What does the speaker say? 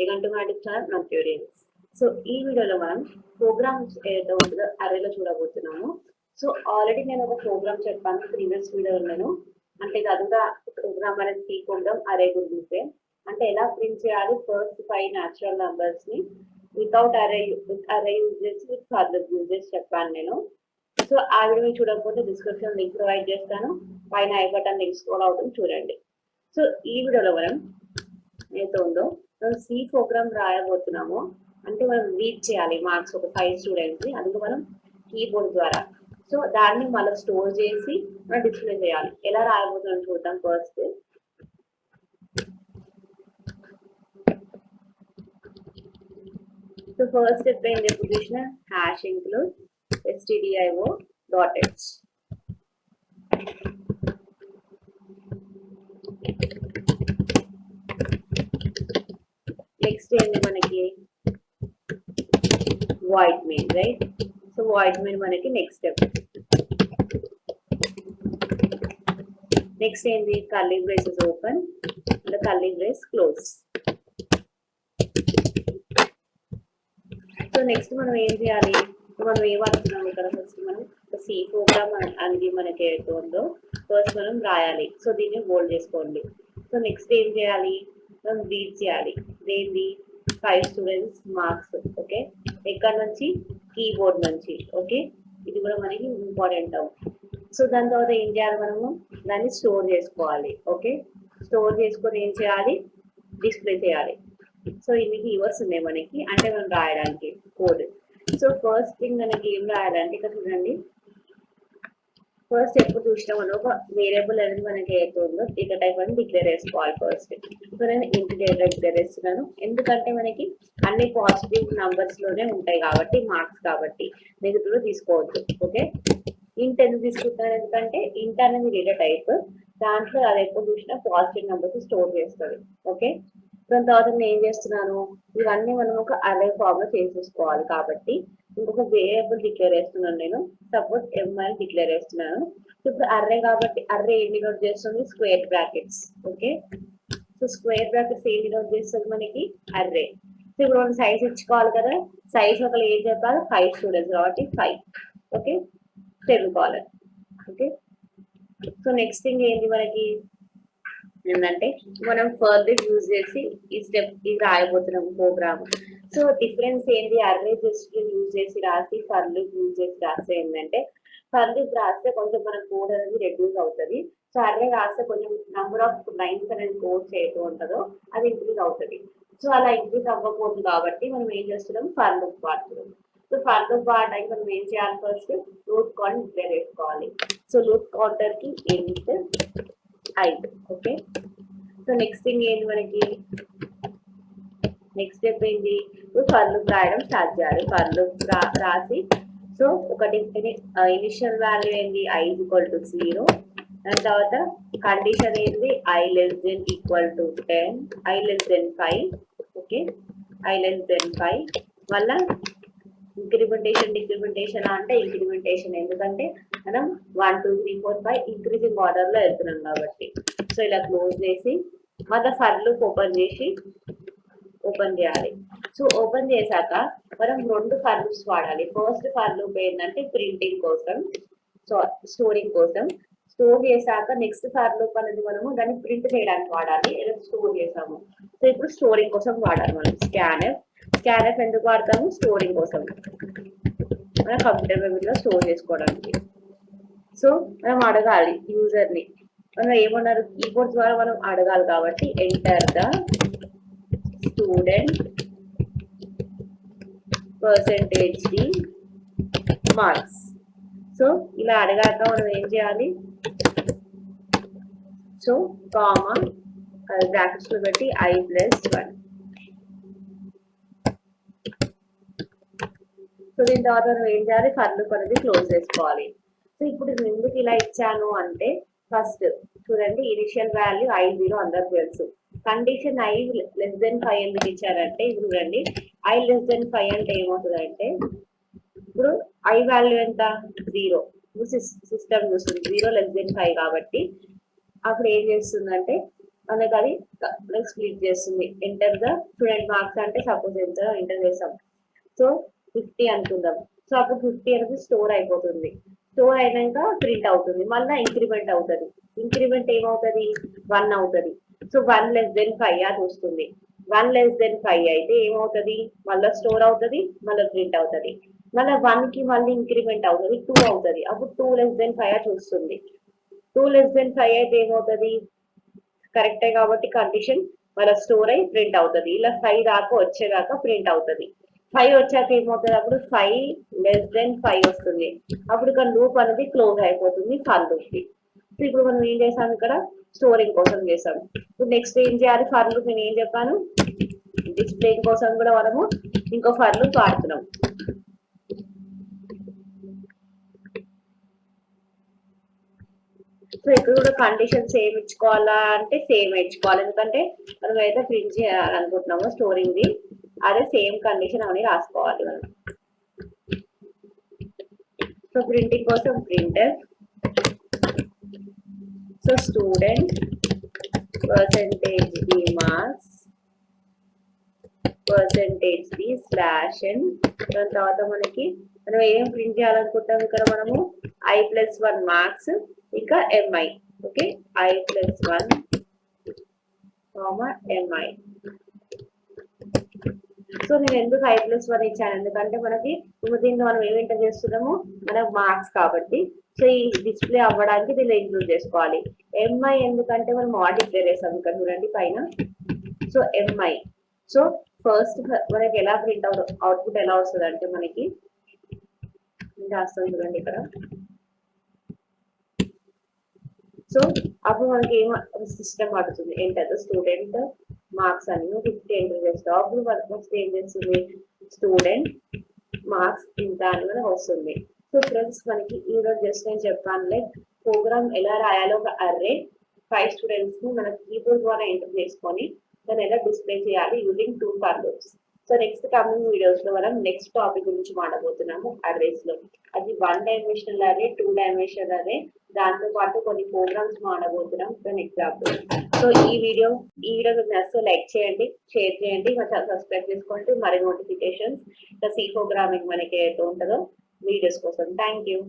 Welcome to my channel tutorials. So ఈ వీడియోలో మనం ప్రోగ్రామ్స్ ఏదైతే ఉంటుందో అరేలో చూడబోతున్నాము. సో ఆల్రెడీ నేను ఒక ప్రోగ్రామ్ చెప్పాను ప్రీవియస్ వీడియోలో. నేను అంటే అదుగా ప్రోగ్రామ్ అనేది సి ప్రోగ్రామ్ అరే గురించి, అంటే ఎలా ప్రింట్ చేయాలి ఫస్ట్ 5 న్యాచురల్ నంబర్స్ ని వితౌట్ అరే యూజ్ చేసి విత్ ఫర్ లూప్ యూజ్ చేసి చెప్పాను నేను. సో ఆ వీడియో చూడకపోతే డిస్క్రిప్షన్ లింక్ ప్రొవైడ్ చేస్తాను, పైన ఐ బటన్ లింక్ స్క్రోల్ అవుతుంది చూడండి. సో ఈ వీడియోలో మనం ఏదైతే ఉందో మనం సి ప్రోగ్రామ్ రాయబోతున్నాము. అంటే మనం రీడ్ చేయాలి మార్క్స్ ఒక 5 స్టూడెంట్స్ ని, అందుకు మనం కీబోర్డ్ ద్వారా. సో దాన్ని మళ్ళీ స్టోర్ చేసి మనం డిస్ప్లే చేయాలి. ఎలా రాయబోతున్నాం చూద్దాం. ఫస్ట్ సో ఫస్ట్ స్టెప్ ఏం చెప్పేసిన హ్యాష్ ఇంక్లూడ్ stdio.h. నెక్స్ట్ ఏంటి మనకి void main, right? So void main మనకి నెక్స్ట్ స్టెప్. నెక్స్ట్ ఏంటి curly braces open and curly brace close. So next మనం ఏం చేయాలి, మనం ఏమనుకున్నాం ఇక్కడ ఫస్ట్ మనం సి ప్రోగ్రామ్ అనేది మనకి ఏదైతే ఉందో ఫస్ట్ మనం రాయాలి. సో దీన్ని హోల్డ్ చేసుకోండి. సో నెక్స్ట్ ఏం చేయాలి, మనం రీడ్ చేయాలి. దేన్ని 5 స్టూడెంట్స్ మార్క్స్. ఓకే, ఎక్కడ నుంచి కీబోర్డ్ నుంచి. ఓకే, ఇది కూడా మనకి ఇంపార్టెంట్. సో దాని తర్వాత ఏం చేయాలి, మనము దాన్ని స్టోర్ చేసుకోవాలి. ఓకే, స్టోర్ చేసుకొని ఏం చేయాలి, డిస్ప్లే చేయాలి. సో ఇన్ని కీవర్డ్స్ ఉన్నాయి మనకి, అంటే మనం రాయడానికి కోడ్. సో ఫస్ట్ థింగ్ మనకి ఏం రాయాలంటే ఇక్కడ చూడండి, ఫస్ట్ ఎప్పుడు చూసినా మనం ఒక వేరియబుల్ అనేది మనకి ఏదైతుందో డేటా టైప్ అని డిక్లేర్ చేసుకోవాలి ఫస్ట్. సో నేను ఇంటి డేటా డిక్లేర్ చేస్తున్నాను, ఎందుకంటే మనకి అన్ని పాజిటివ్ నంబర్స్ లోనే ఉంటాయి కాబట్టి, మార్క్స్ కాబట్టి నెగిటివ్ లో తీసుకోవద్దు. ఓకే, ఇంట్ ఎందుకు తీసుకుంటున్నాను, ఎందుకంటే ఇంట్ అనేది డేటా టైప్, దాంట్లో అది ఎప్పుడు చూసినా పాజిటివ్ నెంబర్స్ స్టోర్ చేస్తుంది. ఓకే, దాని తర్వాత నేను ఏం చేస్తున్నాను, ఇవన్నీ మనం ఒక అరే ఫామ్ లో చేసేసుకోవాలి కాబట్టి ఇంకొక వేరియబుల్ డిక్లేర్ చేస్తున్నాను నేను. సపోజ్ ఎంఐ డిక్లేర్ చేస్తున్నాను. ఇప్పుడు అర్రే కాబట్టి అర్రే ఏం డినోట్ చేస్తుంది, square brackets. Okay, so square brackets ఏం డినోట్ చేస్తుంది మనకి, అర్రే. సో ఇప్పుడు మనం సైజ్ ఇచ్చుకోవాలి కదా, సైజ్ ఒకళ్ళు ఏం చెప్పాలి, 5 స్టూడెంట్స్ కాబట్టి 5. ఓకే, తెలుగుకోవాలి. ఓకే, సో నెక్స్ట్ థింగ్ ఏంటి మనకి ఏంటంటే మనం ఫర్దర్ యూజ్ చేసి ఈ స్టెప్ ఇది రాయబోతున్నాం ప్రోగ్రామ్. సో డిఫరెన్స్ ఏంటి, అర్రే జస్ట్ యూజ్ చేసి రాసి ఫర్ లూప్ యూజ్ చేసి రాస్తే ఏంటంటే, ఫర్ లూప్ రాస్తే కొంచెం మన కోడ్ అనేది రెడ్యూస్ అవుతుంది. సో అర్రే రాస్తే కొంచెం నెంబర్ ఆఫ్ లైన్స్ అనేది కోడ్ చేయటం ఉంటుందో అది ఇంక్రీజ్ అవుతుంది. సో అలా ఇంక్రీజ్ అవ్వకూడదు కాబట్టి మనం ఏం చేస్తున్నాం, ఫర్ లూప్ వాడుతున్నాం. సో ఫర్ లూప్ వాడడానికి మనం ఏం చేయాలి, ఫస్ట్ లూప్ కౌంట్ డిక్లేర్ చేసుకోవాలి. సో లూప్ కౌంటర్ కి ఇంట్ 5. ఓకే, సో నెక్స్ట్ థింగ్ ఏంటి మనకి, నెక్స్ట్ స్టెప్ ఏంటి, ఫర్ లూప్ రాయడం స్టార్ట్ చేయాలి. ఫర్ లూప్ రాసి సో ఒకటి ఇనిషియల్ వాల్యూ ఏంటి, i = 0. దాని తర్వాత కండిషన్ ఏంటి, i ≤ 10, i < 5. Okay, i < 5. మళ్ళా ఇంక్రిమెంటేషన్ డిక్రిమెంటేషన్ అంటే ఇంక్రిమెంటేషన్, ఎందుకంటే మనం 1 2 3 4 5 ఇంక్రీజింగ్ ఆర్డర్ లో వెళ్తున్నాం కాబట్టి. సో ఇలా క్లోజ్ చేసి మళ్ళీ ఫర్ లూప్ ఓపెన్ చేయాలి. సో ఓపెన్ చేశాక మనం 2 ఫర్ లూప్స్ వాడాలి. ఫస్ట్ ఫర్ లూప్ ఏంటంటే ప్రింటింగ్ కోసం, సో స్టోరింగ్ కోసం. స్టోర్ చేశాక నెక్స్ట్ ఫర్ లూప్ అనేది మనము దాన్ని ప్రింట్ చేయడానికి వాడాలి, ఏదో స్టోర్ చేసాము. సో ఇప్పుడు స్టోరింగ్ కోసం వాడాలి మనం స్కాన్ఎఫ్ ఎందుకు వాడతాము, స్టోరింగ్ కోసం, మన కంప్యూటర్ మెమరీలో స్టోర్ చేసుకోవడానికి. సో మనం అడగాలి యూజర్ ని, మనం ఏమన్నారు కీబోర్డ్ ద్వారా మనం అడగాలి కాబట్టి enter the student % d marks. So ఇలా అడగాక మనం ఏం చేయాలి, సో కామా బ్రాకెట్స్ లో పెట్టి i + 1. సో దీని తర్వాత మనం ఏం చేయాలి, ఫర్ లూప్ అనేది క్లోజ్ చేసుకోవాలి. సో ఇప్పుడు ఎందుకు ఇలా ఇచ్చాను అంటే, ఫస్ట్ చూడండి ఇనిషియల్ వాల్యూ i0 అందరికి తెలుసు. కండిషన్ i < 5 ఎందుకు ఇచ్చారంటే, ఇప్పుడు చూడండి i < 5 అంటే ఏమవుతుందంటే, ఇప్పుడు i వాల్యూ ఎంత 0, సిస్టమ్ చూస్తుంది 0 < 5 కాబట్టి అప్పుడు ఏం చేస్తుందంటే మనకి అది స్ప్లిట్ చేస్తుంది. ఎంటర్ ద స్టూడెంట్ మార్క్స్ అంటే సపోజ్ ఎంత ఎంటర్ చేసాం, సో 50 అనుకుందాం. సో అప్పుడు 50 అనేది స్టోర్ అయిపోతుంది. స్టోర్ అయినాక ప్రింట్ అవుతుంది, మళ్ళీ ఇంక్రిమెంట్ అవుతుంది. ఇంక్రిమెంట్ ఏమవుతుంది, 1 అవుతుంది. సో 1 <5 అని వస్తుంది. 1 <5 అయితే ఏమవుతుంది, మళ్ళీ స్టోర్ అవుతుంది, మళ్ళీ ప్రింట్ అవుతుంది. మళ్ళీ 1 కి మళ్ళీ ఇంక్రిమెంట్ అవుతుంది, 2 అవుతుంది. అప్పుడు 2 <5 అని చూస్తుంది. 2 <5 అయితే ఏమవుతుంది, కరెక్టే కాబట్టి కండిషన్ మళ్ళీ స్టోర్ అయి ప్రింట్ అవుతుంది. ఇలా 5 దాకా వచ్చేదాకా ప్రింట్ అవుతుంది. 5 వచ్చాక ఏమవుతుంది, అప్పుడు 5 <5 వస్తుంది. అప్పుడు ఇక్కడ లూప్ అనేది క్లోజ్ అయిపోతుంది, ఫర్ లూప్ కి. ఇప్పుడు మనం ఏం చేసాం, ఇక్కడ స్టోరింగ్ కోసం చేసాం. ఇప్పుడు నెక్స్ట్ ఏం చేయాలి, ఫర్ లూప్ నేను ఏం చెప్పాను, డిస్ప్లేయింగ్ కోసం కూడా మనము ఇంకో ఫర్ లూప్ వాడుతున్నాం. సో ఇక్కడ కూడా కండిషన్ సేమ్ ఇచ్చుకోవాలా అంటే సేమ్ ఇచ్చుకోవాలి, ఎందుకంటే మనం ఏదైతే ప్రింట్ చేయాలనుకుంటున్నామో స్టోరింగ్ ది అదే సేమ్ కండిషన్ అని రాసుకోవాలి మనం. సో ప్రింటింగ్ కోసం printer, so student percentage the marks percentage the slash and దాని తర్వాత మనకి మనం ఏం ప్రింట్ చేయాలనుకుంటాం, ఇక్కడ మనము i+1 మార్క్స్ ఇంకా MI. Okay, i+1 MI. So నేను ఎందుకు i+1 ఇచ్చాను, ఎందుకంటే మనకి దీనిలో మనం ఏమి ఎంటర్ చేస్తున్నాము, మనకు మార్క్స్ కాబట్టి. సో ఈ డిస్ప్లే అవ్వడానికి దీనిలో ఇంక్లూడ్ చేసుకోవాలి. ఎంఐ ఎందుకంటే మనం డిక్లేర్ చేస్తాం ఇక్కడ చూడండి పైన. సో ఎంఐ, సో ఫస్ట్ మనకి ఎలా ప్రింట్ అవుట్పుట్ ఎలా వస్తుంది అంటే మనకి రాస్తాం చూడండి ఇక్కడ. సో అప్పుడు మనకి ఏం సిస్టమ్ పడుతుంది, ఎంటర్ స్టూడెంట్ మార్క్స్ అని 50 ఎంటర్ చేస్తాం. అప్పుడు ఫస్ట్ ఏం చేస్తుంది, స్టూడెంట్ మార్క్స్ ఇంత అని మనకు వస్తుంది. సో ఫ్రెండ్స్ మనకి ఈరోజు జస్ట్ నేను చెప్పాను లైక్ ప్రోగ్రామ్ ఎలా రాయాలో, ఒక అర్రే 5 స్టూడెంట్స్ ని మన కీబోర్డ్ ద్వారా ఎంటర్ చేసుకొని దాన్ని ఎలా డిస్ప్లే చేయాలి using 2 for loops. So next coming videos లో మనం నెక్స్ట్ టాపిక్ గురించి మాట్లాడబోతున్నాము, అర్రేస్ లో. అది 1 డైమెన్షనల్ అర్రే, 2 డైమెన్షనల్ అర్రే, దాంతో పాటు కొన్ని ప్రోగ్రామ్స్ మాట్లాడబోతున్నాం దాని ఎగ్జాంపుల్. సో ఈ వీడియో మీకు నచ్చితే లైక్ చేయండి, షేర్ చేయండి, సబ్స్క్రైబ్ చేసుకోండి. మరి నోటిఫికేషన్స్ ఇంకా సి ప్రోగ్రామింగ్ మనకి ఏదైతే ఉంటుందో వీడియోస్ కోసం. Thank you.